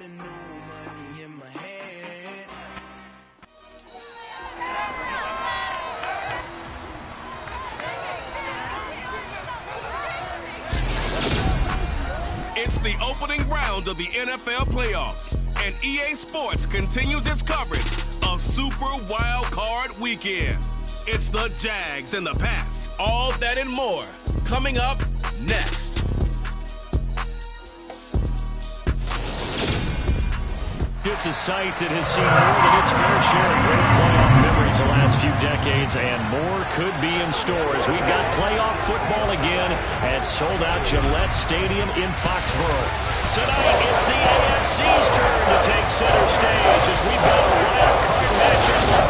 It's the opening round of the NFL playoffs, and EA Sports continues its coverage of Super Wild Card Weekend. It's the Jags and the Pats, all that and more, coming up next. It's a site that has seen more than its fair share of great playoff memories the last few decades, and more could be in store as we've got playoff football again at sold-out Gillette Stadium in Foxborough. Tonight, it's the AFC's turn to take center stage as we've got a wild card matchup.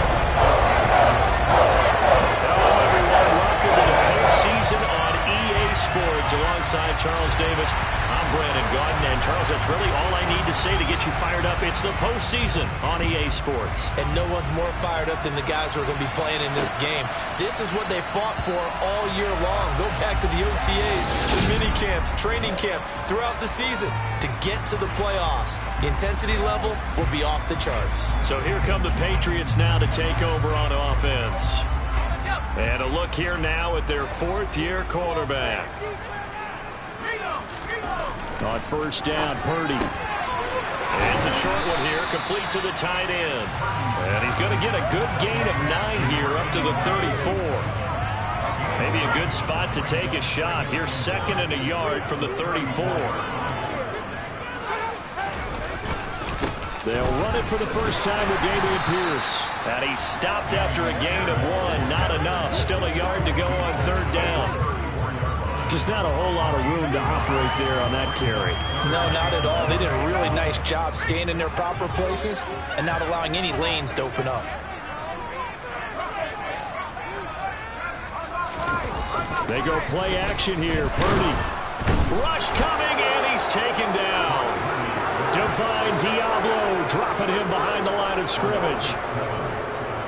Hello, everyone. Welcome to the postseason on EA Sports. Alongside Charles Davis, I'm Brandon Gaudin. And Charles, that's really all I need to say to get you fired up. It's the postseason on EA Sports. And no one's more fired up than the guys who are going to be playing in this game. This is what they fought for all year long. Go back to the OTAs, the mini camps, training camp, throughout the season to get to the playoffs. The intensity level will be off the charts. So here come the Patriots now to take over on offense. And a look here now at their fourth-year quarterback. On first down, Purdy. And it's a short one here, complete to the tight end. And he's going to get a good gain of 9 here up to the 34. Maybe a good spot to take a shot. Here's 2nd and a yard from the 34. They'll run it for the first time with Dameon Pierce. And he stopped after a gain of 1. Not enough. Still a yard to go on third down. Just not a whole lot of room to operate there on that carry. No, not at all. They did a really nice job staying in their proper places and not allowing any lanes to open up. They go play action here. Purdy. Rush coming, and he's taken down. Divine Diablo dropping him behind the line of scrimmage.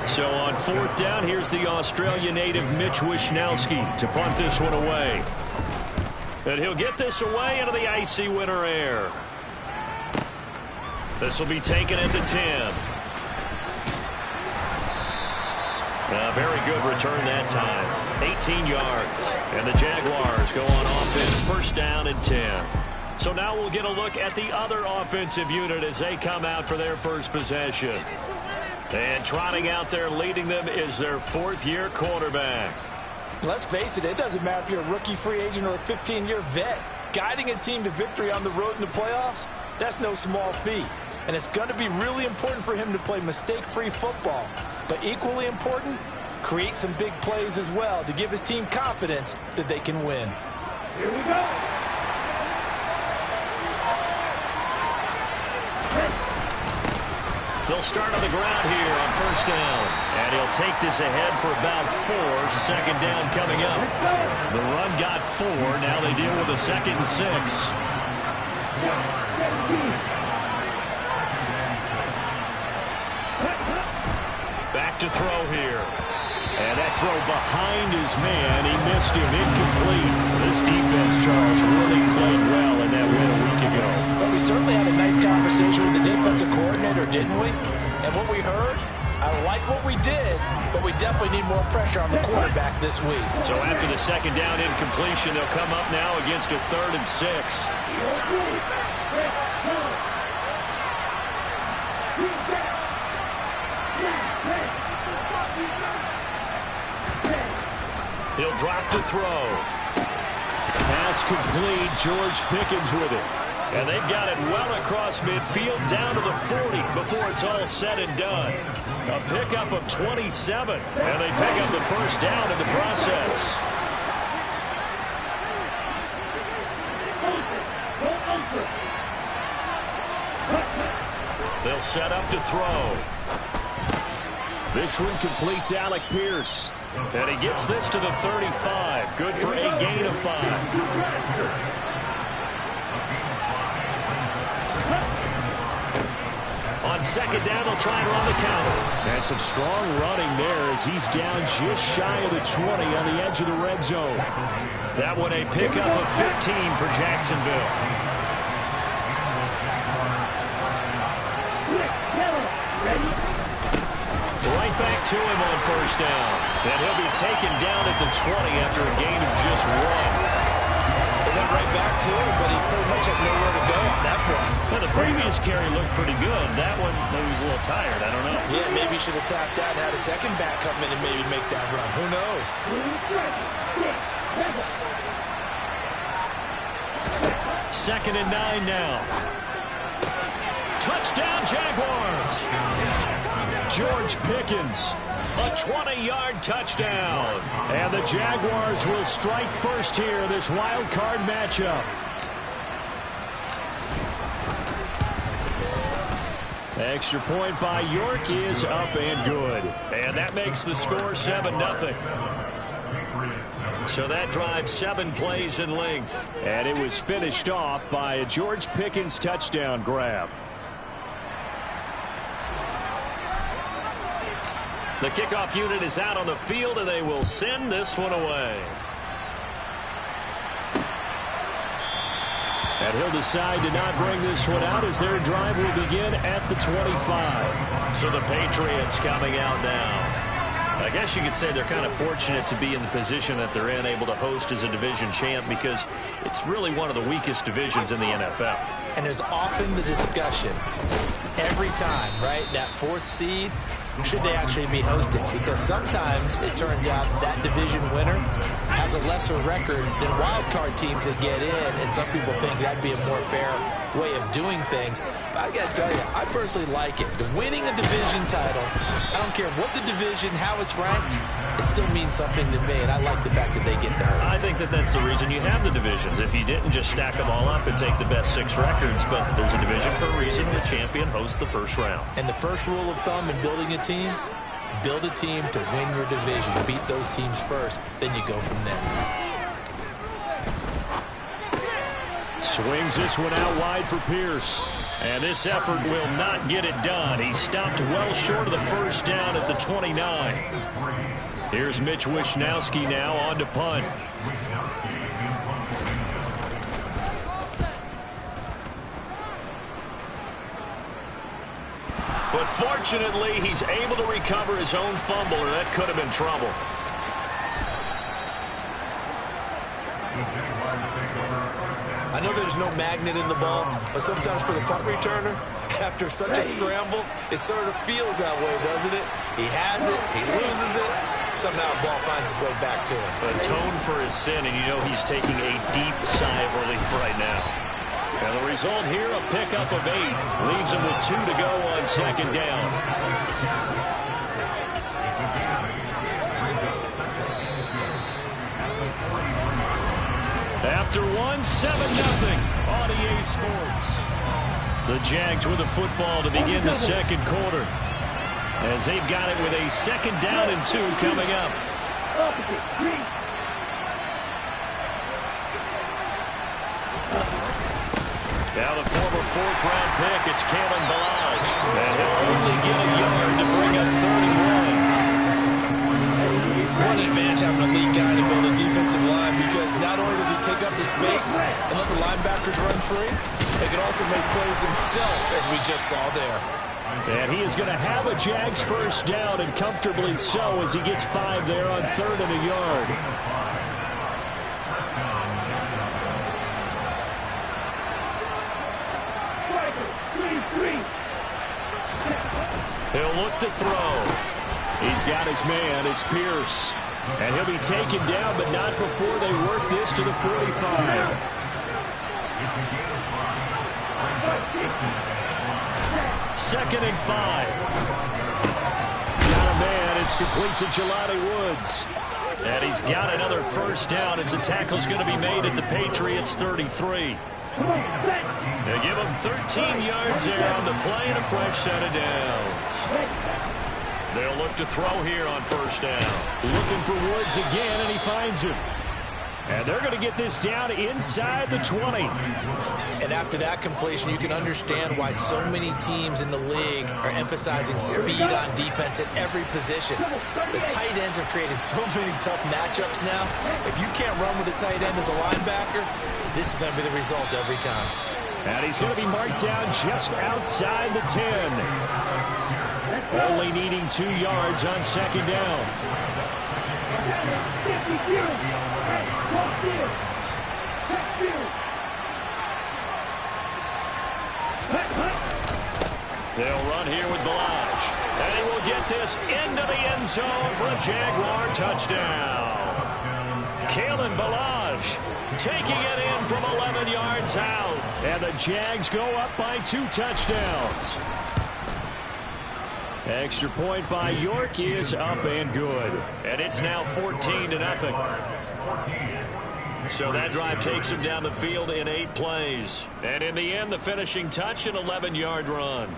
So on fourth down, here's the Australia native Mitch Wishnowsky to punt this one away. And he'll get this away into the icy winter air. This will be taken at the 10. A very good return that time. 18 yards. And the Jaguars go on offense, first down and 10. So now we'll get a look at the other offensive unit as they come out for their first possession. And trotting out there leading them is their fourth-year quarterback. Let's face it, it doesn't matter if you're a rookie free agent or a 15-year vet. Guiding a team to victory on the road in the playoffs, that's no small feat. And it's going to be really important for him to play mistake-free football. But equally important, create some big plays as well to give his team confidence that they can win. Here we go. They'll start on the ground here on first down. And he'll take this ahead for about 4. Second down coming up. The run got 4. Now they deal with a 2nd and 6. Back to throw here. And that throw behind his man. He missed him. Incomplete. This defense, Charles, really played well in that win a week ago. Well, we certainly had a nice conversation with the defensive coordinator, didn't we? And what we heard, I like what we did, but we definitely need more pressure on the quarterback this week. So after the second down incompletion, they'll come up now against a 3rd and 6. He'll drop to throw. Pass complete. George Pickens with it. And they've got it well across midfield down to the 40 before it's all said and done. A pickup of 27. And they pick up the first down in the process. They'll set up to throw. This one completes Alec Pierce. And he gets this to the 35. Good for a gain of 5. On second down, they'll try and run the counter. And some strong running there as he's down just shy of the 20 on the edge of the red zone. That one a pickup of 15 for Jacksonville. to him on first down. And he'll be taken down at the 20 after a gain of just 1. They went right back to him, but he pretty much had nowhere to go on that play. Well, the previous carry looked pretty good. That one, maybe he was a little tired. I don't know. Yeah, maybe he should have tapped out and had a second back come in and maybe make that run. Who knows? Second and 9 now. Touchdown, Jaguars. George Pickens, a 20-yard touchdown. And the Jaguars will strike first here, this wild card matchup. Extra point by York is up and good. And that makes the score 7-0. So that drive 7 plays in length. And it was finished off by a George Pickens touchdown grab. The kickoff unit is out on the field, and they will send this one away. And he'll decide to not bring this one out as their drive will begin at the 25. So the Patriots coming out now. I guess you could say they're kind of fortunate to be in the position that they're in, able to host as a division champ, because it's really one of the weakest divisions in the NFL. And there's often the discussion every time, right, that 4th seed, should they actually be hosting? Because sometimes it turns out that division winner has a lesser record than wild card teams that get in, and some people think that'd be a more fair way of doing things. But I got to tell you, I personally like it. The winning a division title, I don't care what the division, how it's ranked, it still means something to me, and I like the fact that they get to host. I think that that's the reason you have the divisions. If you didn't just stack them all up and take the best 6 records, but there's a division for a reason. The champion hosts the first round. And the first rule of thumb in building a team, build a team to win your division. Beat those teams first, then you go from there. Swings this one out wide for Pierce. And this effort will not get it done. He stopped well short of the first down at the 29. Here's Mitch Wishnowsky now on to punt. But fortunately, he's able to recover his own fumble, or that could have been trouble. I know there's no magnet in the ball, but sometimes for the punt returner, after such a scramble, it sort of feels that way, doesn't it? He has it, he loses it, somehow the ball finds its way back to him. Atone for his sin, and you know he's taking a deep sigh of relief right now. And the result here, a pickup of 8. Leaves him with 2 to go on second down. After 1, 7-0 on EA Sports. The Jags with the football to begin the second quarter, as they've got it with a second down and 2 coming up. Now the former 4th-round pick, it's Kalen Ballage. And he'll only get a yard to bring up 31. One advantage having a lead guy to build a defensive line, because not only does he take up the space and let the linebackers run free, he can also make plays himself, as we just saw there. And he is going to have a Jags first down, and comfortably so, as he gets 5 there on 3rd and a yard. He'll look to throw. He's got his man. It's Pierce. And he'll be taken down, but not before they work this to the 45. Second and 5. Got a man. It's complete to Jelani Woods. And he's got another first down as the tackle's going to be made at the Patriots' 33. They give him 13 yards there on the play and a fresh set of downs. They'll look to throw here on first down. Looking for Woods again, and he finds him. And they're going to get this down inside the 20. And after that completion, you can understand why so many teams in the league are emphasizing speed on defense at every position. The tight ends have created so many tough matchups now. If you can't run with a tight end as a linebacker, this is going to be the result every time. And he's going to be marked down just outside the 10. Only needing 2 yards on second down. They'll run here with Ballage. And he will get this into the end zone for a Jaguar touchdown. Kalen Ballage taking it in from 11 yards out. And the Jags go up by 2 touchdowns. Extra point by York is up and good. And it's now 14-0. So that drive takes him down the field in 8 plays. And in the end, the finishing touch, an 11-yard run.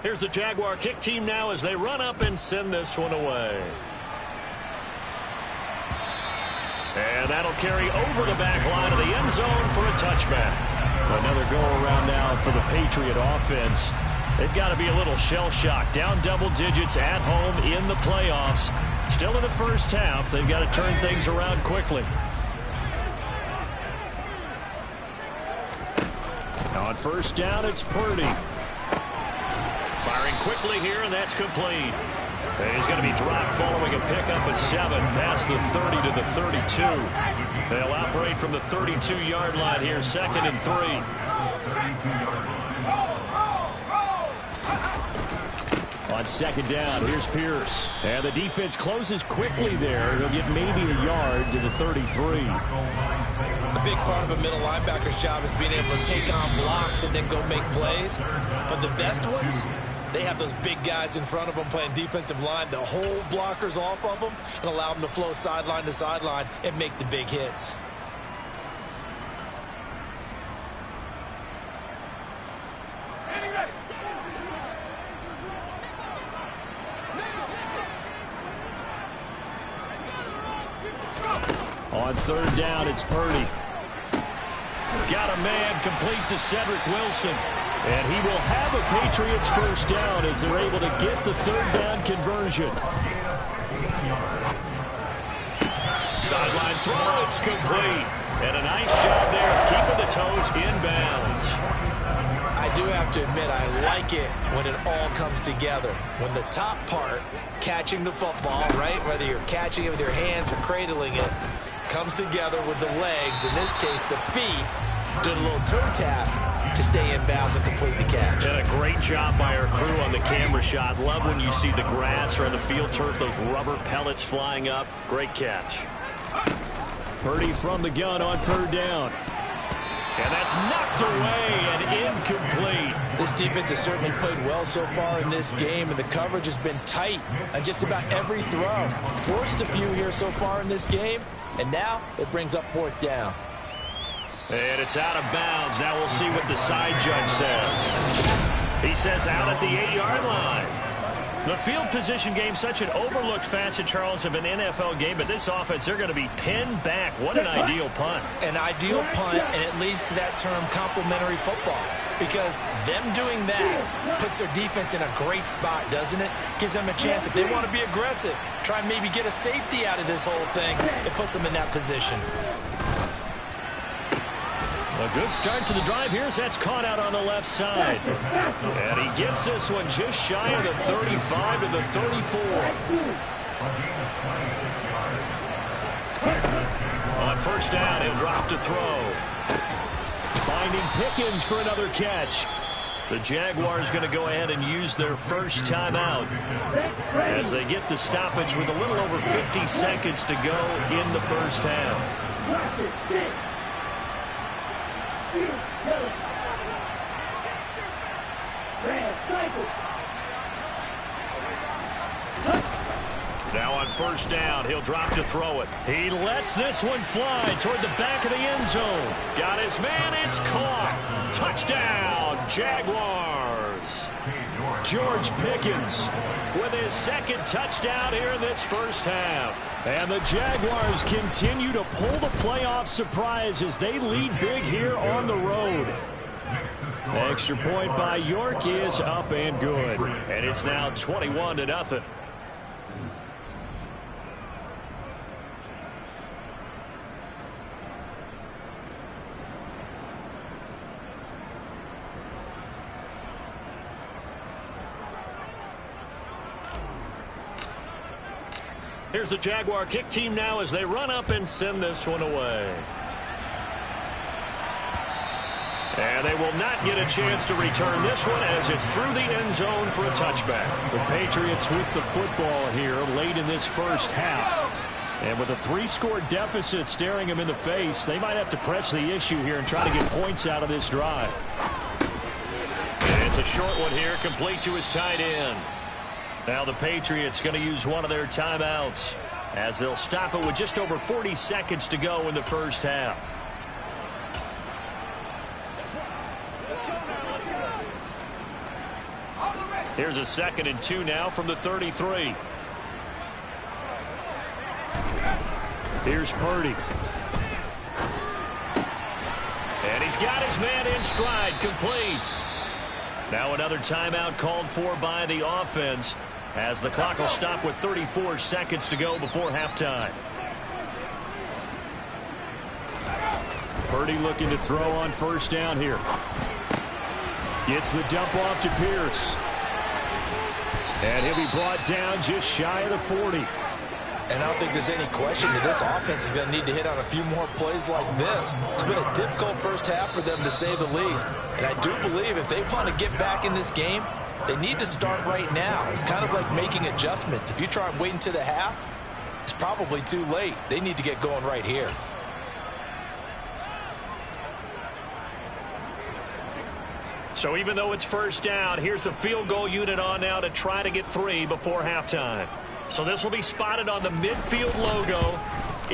Here's the Jaguar kick team now as they run up and send this one away. And that'll carry over the back line of the end zone for a touchback. Another go-around now for the Patriot offense. They've got to be a little shell-shocked. Down double digits at home in the playoffs. Still in the first half. They've got to turn things around quickly. On first down, it's Purdy. Firing quickly here, and that's complete. And he's going to be dropped following a pickup of 7 past the 30 to the 32. They'll operate from the 32-yard line here, 2nd and 3. On second down, here's Pierce. And the defense closes quickly there. He'll get maybe a yard to the 33. A big part of a middle linebacker's job is being able to take on blocks and then go make plays. But the best ones, they have those big guys in front of them playing defensive line to hold blockers off of them and allow them to flow sideline to sideline and make the big hits. On third down, it's Purdy. Got a man complete to Cedric Wilson. And he will have a Patriots first down as they're able to get the third down conversion. Sideline throw, it's complete. And a nice job there of keeping the toes in bounds. I do have to admit, I like it when it all comes together. When the top part, catching the football, right, whether you're catching it with your hands or cradling it, comes together with the legs, in this case the feet, doing a little toe tap to stay in bounds and complete the catch. And a great job by our crew on the camera shot. Love when you see the grass or on the field turf, those rubber pellets flying up. Great catch. Purdy from the gun on third down. And that's knocked away and incomplete. This defense has certainly played well so far in this game, and the coverage has been tight on just about every throw. Forced a few here so far in this game, and now it brings up fourth down. And it's out of bounds. Now we'll see what the side judge says. He says out at the 8-yard line. The field position game, such an overlooked facet, Charles, of an NFL game, but this offense, they're going to be pinned back. What an ideal punt. An ideal punt, and it leads to that term complementary football, because them doing that puts their defense in a great spot, doesn't it? Gives them a chance, if they want to be aggressive, try and maybe get a safety out of this whole thing. It puts them in that position. A good start to the drive here as that's caught out on the left side. And he gets this one just shy of the 35 to the 34. On first down, he'll drop to throw. Finding Pickens for another catch. The Jaguars going to go ahead and use their first timeout as they get the stoppage with a little over 50 seconds to go in the first half. Now on first down, he'll drop to throw it. He lets this one fly toward the back of the end zone. Got his man, it's caught. Touchdown, Jaguars. George Pickens with his second touchdown here in this first half. And the Jaguars continue to pull the playoff surprise as they lead big here on the road. The extra point by York is up and good. And it's now 21-0. Here's the Jaguar kick team now as they run up and send this one away. And they will not get a chance to return this one as it's through the end zone for a touchback. The Patriots with the football here late in this first half. And with a 3-score deficit staring them in the face, they might have to press the issue here and try to get points out of this drive. And it's a short one here, complete to his tight end. Now the Patriots going to use one of their timeouts as they'll stop it with just over 40 seconds to go in the first half. Here's a 2nd and 2 now from the 33. Here's Purdy. And he's got his man in stride, complete. Now another timeout called for by the offense as the clock will stop with 34 seconds to go before halftime. Purdy looking to throw on first down here. Gets the dump off to Pierce. And he'll be brought down just shy of the 40. And I don't think there's any question that this offense is going to need to hit on a few more plays like this. It's been a difficult first half for them, to say the least. And I do believe if they want to get back in this game, they need to start right now. It's kind of like making adjustments. If you try and wait until the half, it's probably too late. They need to get going right here. So even though it's first down, here's the field goal unit on now to try to get 3 before halftime. So this will be spotted on the midfield logo.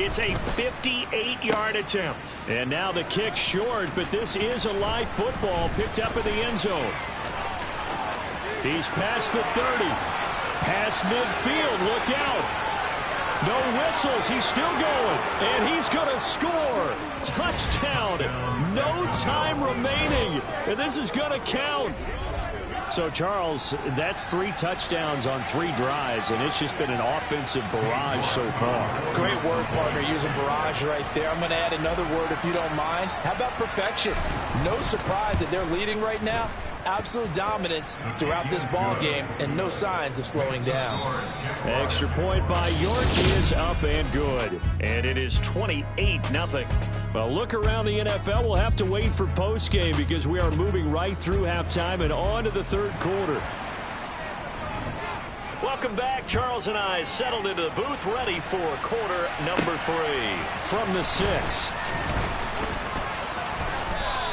It's a 58-yard attempt. And now the kick short, but this is a live football picked up in the end zone. He's past the 30. Past midfield. Look out. No whistles. He's still going. And he's going to score. Touchdown. No time remaining. And this is going to count. So, Charles, that's 3 touchdowns on 3 drives, and it's just been an offensive barrage so far. Great word, partner, using barrage right there. I'm going to add another word if you don't mind. How about perfection? No surprise that they're leading right now. Absolute dominance throughout this ball game, and no signs of slowing down. Extra point by York is up and good. And it is 28-0. Well, look around the NFL. We'll have to wait for postgame because we are moving right through halftime and on to the third quarter. Welcome back. Charles and I settled into the booth, ready for quarter number 3. From the 6.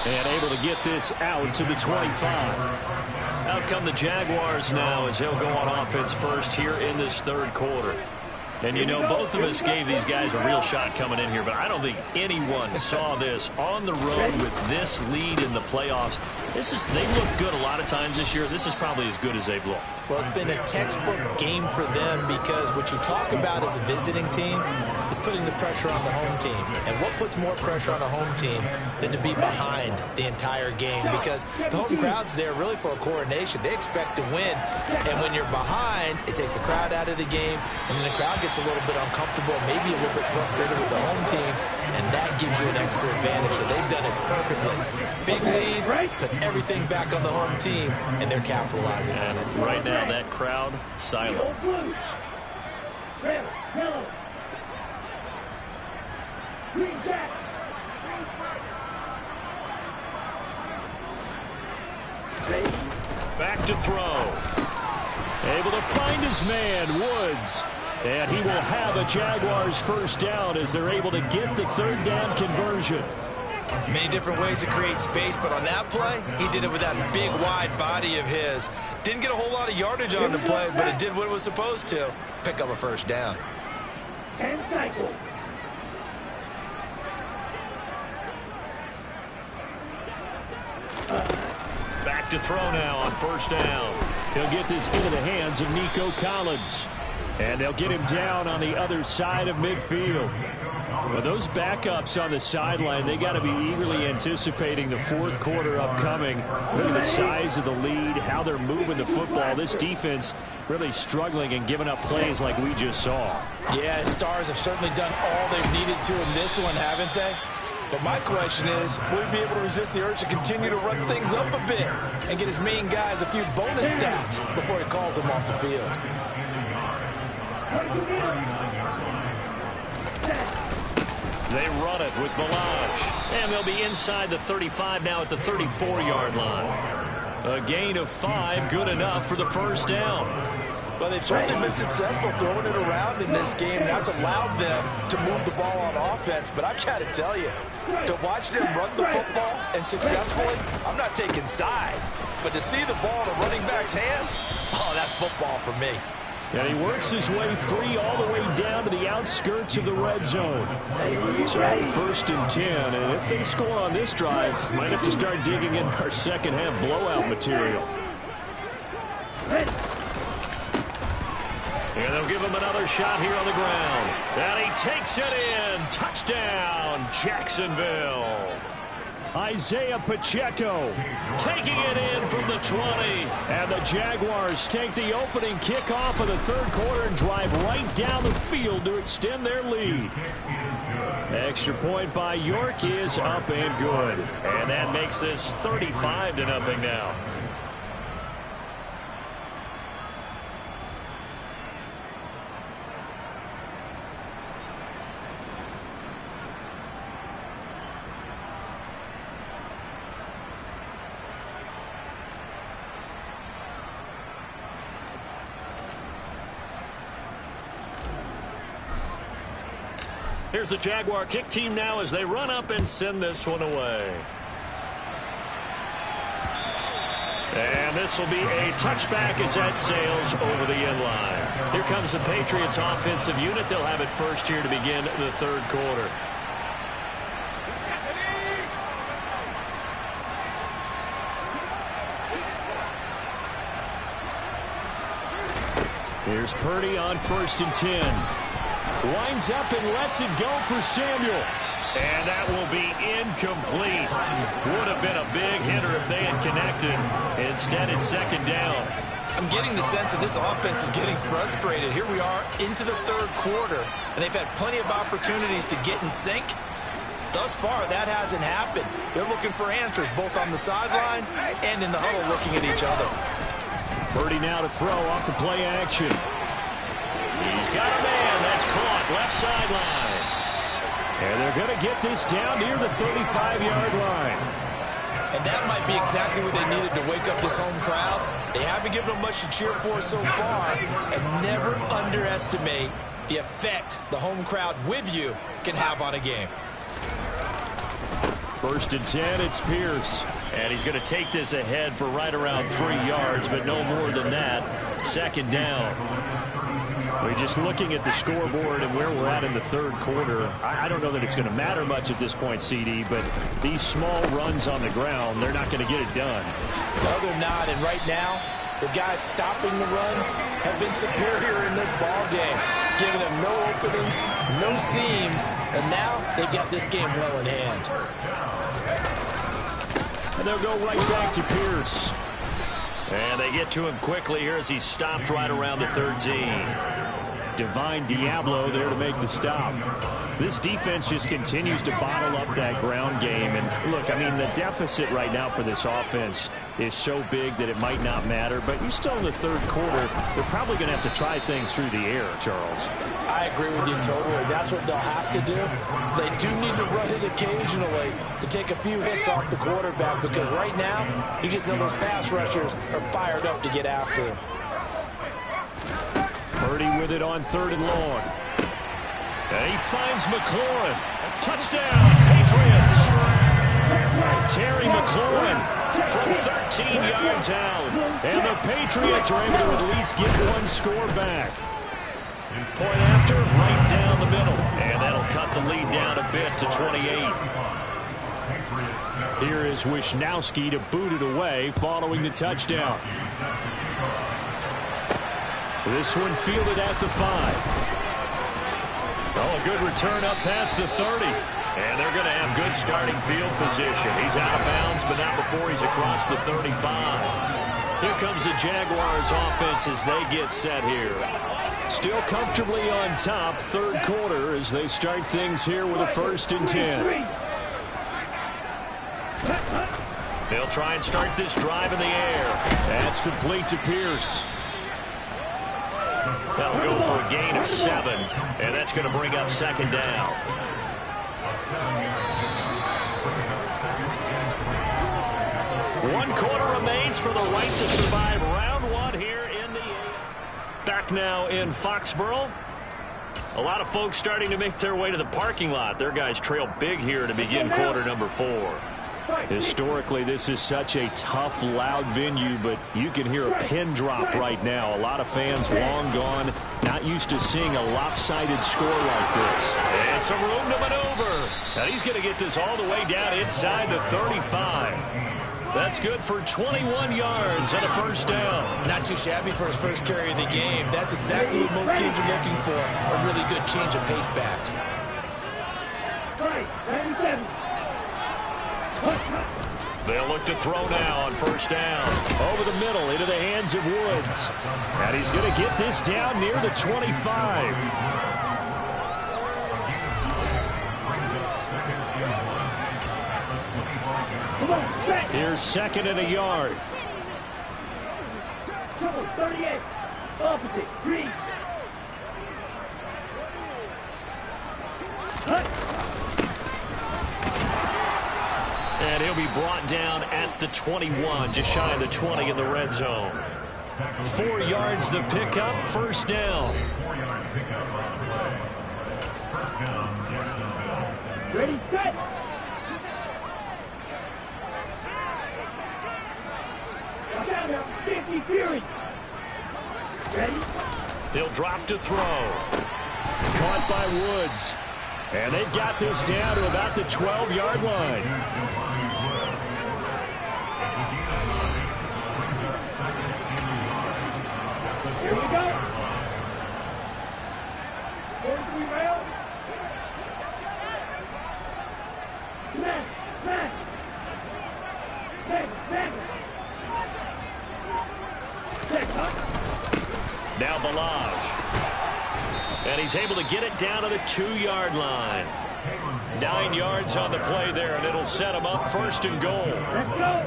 And able to get this out to the 25. Out come the Jaguars now as they'll go on offense first here in this third quarter. And, you know, both of us gave these guys a real shot coming in here, but I don't think anyone saw this on the road with this lead in the playoffs. They've looked good a lot of times this year. This is probably as good as they've looked. Well, it's been a textbook game for them because what you talk about as a visiting team is putting the pressure on the home team. And what puts more pressure on a home team than to be behind the entire game? Because the home crowd's there really for a coronation. They expect to win. And when you're behind, it takes the crowd out of the game. And then the crowd gets a little bit uncomfortable, maybe a little bit frustrated with the home team. And that gives you an extra advantage. So they've done it perfectly. Big lead, put everything back on the home team, and they're capitalizing on it. Right now, that crowd silent. Back to throw. Able to find his man, Woods. And he will have a Jaguars first down as they're able to get the third down conversion. Many different ways to create space, but on that play, he did it with that big, wide body of his. Didn't get a whole lot of yardage on the play, but it did what it was supposed to. Pick up a first down. Back to throw now on first down. He'll get this into the hands of Nico Collins. And they'll get him down on the other side of midfield. Well, those backups on the sideline, they got to be eagerly anticipating the fourth quarter upcoming. Look at the size of the lead, how they're moving the football. This defense really struggling and giving up plays like we just saw. Yeah, Stars have certainly done all they've needed to in this one, haven't they? But my question is, will he be able to resist the urge to continue to run things up a bit and get his main guys a few bonus stats before he calls them off the field? They run it with Balaj. And they'll be inside the 35 now at the 34-yard line. A gain of 5, good enough for the first down. Well, they've certainly been successful throwing it around in this game. That's allowed them to move the ball on offense. But I've got to tell you, to watch them run the football and successfully, I'm not taking sides. But to see the ball in a running back's hands, oh, that's football for me. And he works his way free all the way down to the outskirts of the red zone. So first and 10, and if they score on this drive, might have to start digging in our second half blowout material. And they'll give him another shot here on the ground. And he takes it in. Touchdown, Jacksonville. Isaiah Pacheco taking it in from the 20. And the Jaguars take the opening kickoff of the third quarter and drive right down the field to extend their lead. Extra point by York is up and good. And that makes this 35-0 now. Here's the Jaguar kick team now as they run up and send this one away. And this will be a touchback as that sails over the end line. Here comes the Patriots offensive unit. They'll have it first here to begin the third quarter. Here's Purdy on 1st and 10. Winds up and lets it go for Samuel. And that will be incomplete. Would have been a big hitter if they had connected. Instead, it's second down. I'm getting the sense that this offense is getting frustrated. Here we are into the third quarter, and they've had plenty of opportunities to get in sync. Thus far, that hasn't happened. They're looking for answers both on the sidelines and in the huddle looking at each other. Purdy now to throw off the play action. He's got a man. That's caught left sideline. And they're going to get this down near the 35-yard line. And that might be exactly what they needed to wake up this home crowd. They haven't given them much to cheer for so far. And never underestimate the effect the home crowd with you can have on a game. 1st and 10, it's Pierce. And he's going to take this ahead for right around 3 yards, but no more than that. Second down. We're just looking at the scoreboard and where we're at in the third quarter. I don't know that it's going to matter much at this point, CD, but these small runs on the ground, they're not going to get it done. No, they're not. And right now, the guys stopping the run have been superior in this ball game, giving them no openings, no seams, and now they've got this game well in hand. And they'll go right back to Pierce. And they get to him quickly here as he stopped right around the 13. Divine Diablo there to make the stop. This defense just continues to bottle up that ground game. And look, I mean, the deficit right now for this offense is so big that it might not matter. But you're still in the third quarter. They're probably going to have to try things through the air, Charles. I agree with you totally. That's what they'll have to do. They do need to run it occasionally to take a few hits off the quarterback, because right now, you just know those pass rushers are fired up to get after him. Purdy with it on 3rd and long. And he finds McLaurin. Touchdown, Patriots. Terry McLaurin from 13 yards out. And the Patriots are able to at least get one score back. Point after, right down the middle. And that'll cut the lead down a bit to 28. Here is Wisnowski to boot it away following the touchdown. This one fielded at the 5. Oh, a good return up past the 30. And they're going to have good starting field position. He's out of bounds, but not before he's across the 35. Here comes the Jaguars offense as they get set here. Still comfortably on top, third quarter, as they start things here with a 1st and 10. They'll try and start this drive in the air. That's complete to Pierce. That'll go for a gain of 7, and that's going to bring up second down. One quarter remains for the right to survive round 1 here in the 8th. Back now in Foxborough. A lot of folks starting to make their way to the parking lot. Their guys trail big here to begin quarter number 4. Historically, this is such a tough, loud venue, but you can hear a pin drop right now. A lot of fans long gone, not used to seeing a lopsided score like this. And some room to maneuver. Now he's going to get this all the way down inside the 35. That That's good for 21 yards and a first down. Not too shabby for his first carry of the game. That's exactly what most teams are looking for, a really good change of pace back. They'll look to throw now on first down. Over the middle into the hands of Woods. And he's going to get this down near the 25. Here's second and a yard. 38. Opposite. Reach. And he'll be brought down at the 21, just shy of the 20 in the red zone. 4 yards the pickup, first down. Ready, set. Down 50 Fury. Ready? He'll drop to throw. Caught by Woods. And they've got this down to about the 12-yard line. Here we go. 43 rail. Smash, smash. Back. Now Balaj. And he's able to get it down to the 2-yard line. 9 yards on the play there, and it'll set him up first and goal. Let's go.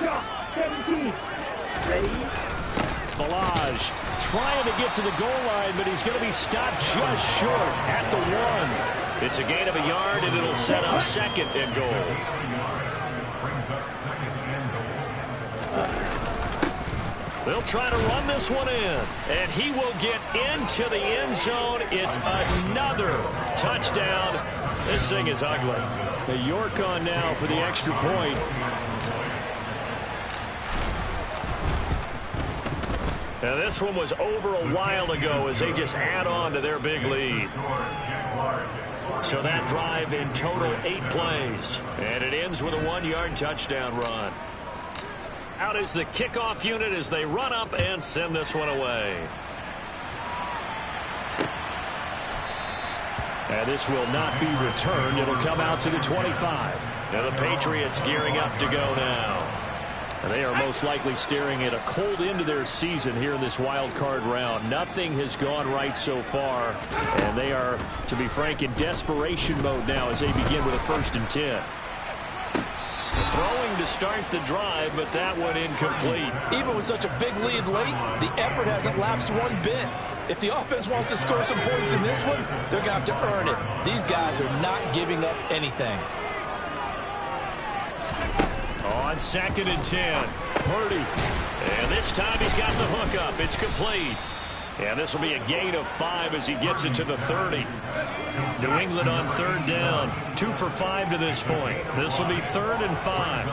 Shot, 17. Ready? Balaj trying to get to the goal line, but he's going to be stopped just short at the 1. It's a gain of a yard, and it'll set up second and goal. They'll try to run this one in, and he will get into the end zone. It's another touchdown. This thing is ugly. The York on now for the extra point. Now this one was over a while ago as they just add on to their big lead. So that drive in total 8 plays, and it ends with a 1-yard touchdown run. Out is the kickoff unit as they run up and send this one away. And this will not be returned. It'll come out to the 25. Now the Patriots gearing up to go now. And they are most likely staring at a cold end to their season here in this wild card round. Nothing has gone right so far. And they are, to be frank, in desperation mode now as they begin with a 1st and 10. Throwing to start the drive, but that one incomplete. Even with such a big lead late, the effort hasn't lapsed one bit. If the offense wants to score some points in this one, they're going to have to earn it. These guys are not giving up anything. On 2nd and 10, Purdy. And this time he's got the hook up. It's complete. And this will be a gain of 5 as he gets it to the 30. New England on 3rd down. 2 for 5 to this point. This will be 3rd and 5.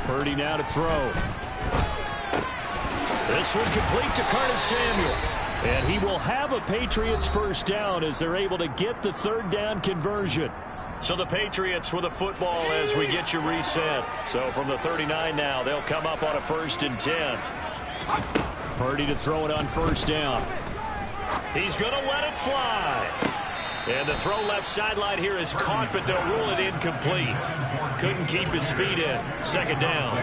Purdy now to throw. This one complete to Curtis Samuel. And he will have a Patriots first down as they're able to get the 3rd down conversion. So the Patriots with a football as we get you reset. So from the 39 now, they'll come up on a 1st and 10. Purdy to throw it on 1st down. He's going to let it fly. And the throw left sideline here is caught, but they'll rule it incomplete. Couldn't keep his feet in. 2nd down.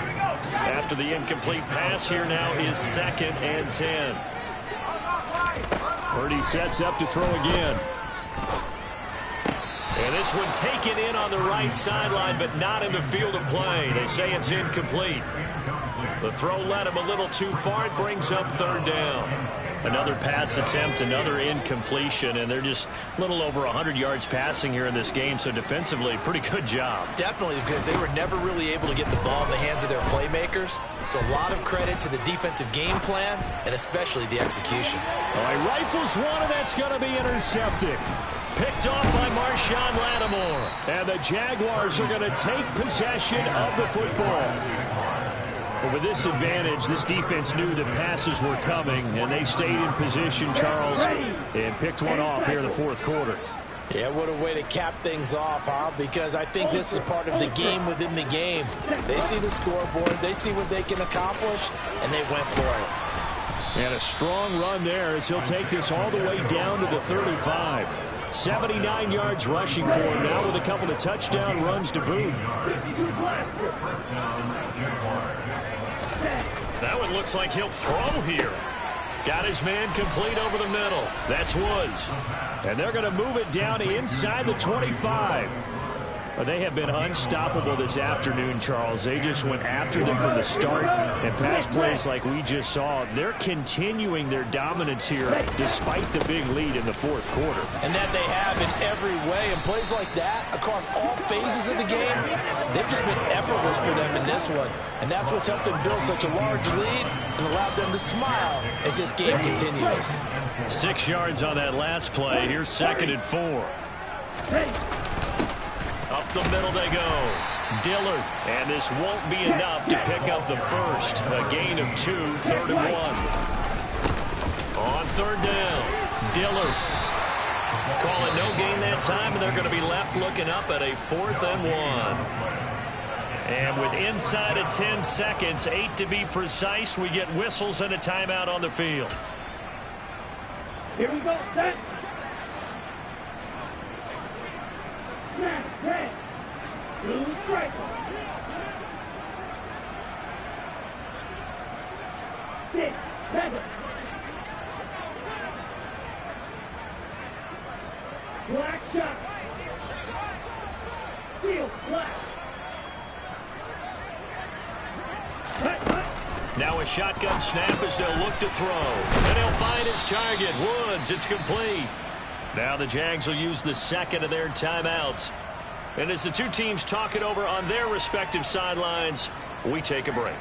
After the incomplete pass, here now is 2nd and 10. Purdy sets up to throw again. And this one taken in on the right sideline, but not in the field of play. They say it's incomplete. The throw led him a little too far. It brings up 3rd down. Another pass attempt, another incompletion, and they're just a little over 100 yards passing here in this game, so defensively, pretty good job. Definitely, because they were never really able to get the ball in the hands of their playmakers. So a lot of credit to the defensive game plan, and especially the execution. All right, rifles one, and that's going to be intercepted. Picked off by Marshawn Lattimore. And the Jaguars are going to take possession of the football. But with this advantage, this defense knew that passes were coming, and they stayed in position, Charles, and picked one off here in the 4th quarter. Yeah, what a way to cap things off, huh? Because I think this is part of the game within the game. They see the scoreboard, they see what they can accomplish, and they went for it. And a strong run there as he'll take this all the way down to the 35. 79 yards rushing for him now with a couple of touchdown runs to boot. That one looks like he'll throw here. Got his man complete over the middle. That's Woods. And they're going to move it down inside the 25. They have been unstoppable this afternoon, Charles. They just went after them from the start. And pass plays like we just saw, they're continuing their dominance here despite the big lead in the fourth quarter. And that they have in every way. And plays like that across all phases of the game, they've just been effortless for them in this one. And that's what's helped them build such a large lead and allowed them to smile as this game continues. 6 yards on that last play. Here's 2nd and 4. Up the middle they go. Dillard. And this won't be enough to pick up the first. A gain of 2, 3rd and 1. On 3rd down, Dillard. Call it no gain that time, and they're going to be left looking up at a 4th and 1. And with inside of 10 seconds, 8 to be precise, we get whistles and a timeout on the field. Here we go, set. Snap, set. Blue striker. Six, seven. Black shot. Steel, black. Now a shotgun snap as they'll look to throw. And he'll find his target. Woods, it's complete. Now the Jags will use the second of their timeouts. And as the two teams talk it over on their respective sidelines, we take a break.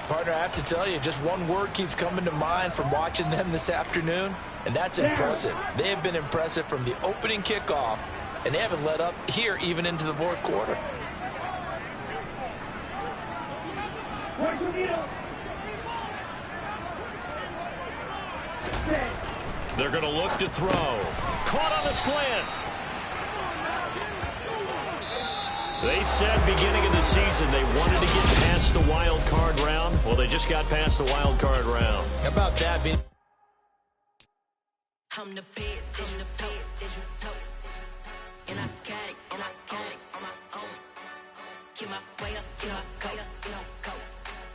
Partner, I have to tell you, just one word keeps coming to mind from watching them this afternoon, and that's impressive. They have been impressive from the opening kickoff, and they haven't let up here even into the fourth quarter. They're going to look to throw. Caught on the slant. They said beginning of the season they wanted to get past the wild card round. Well, they just got past the wild card round. How about that being... I'm the best, I'm the best, and I got it, on my own. Keep my way up,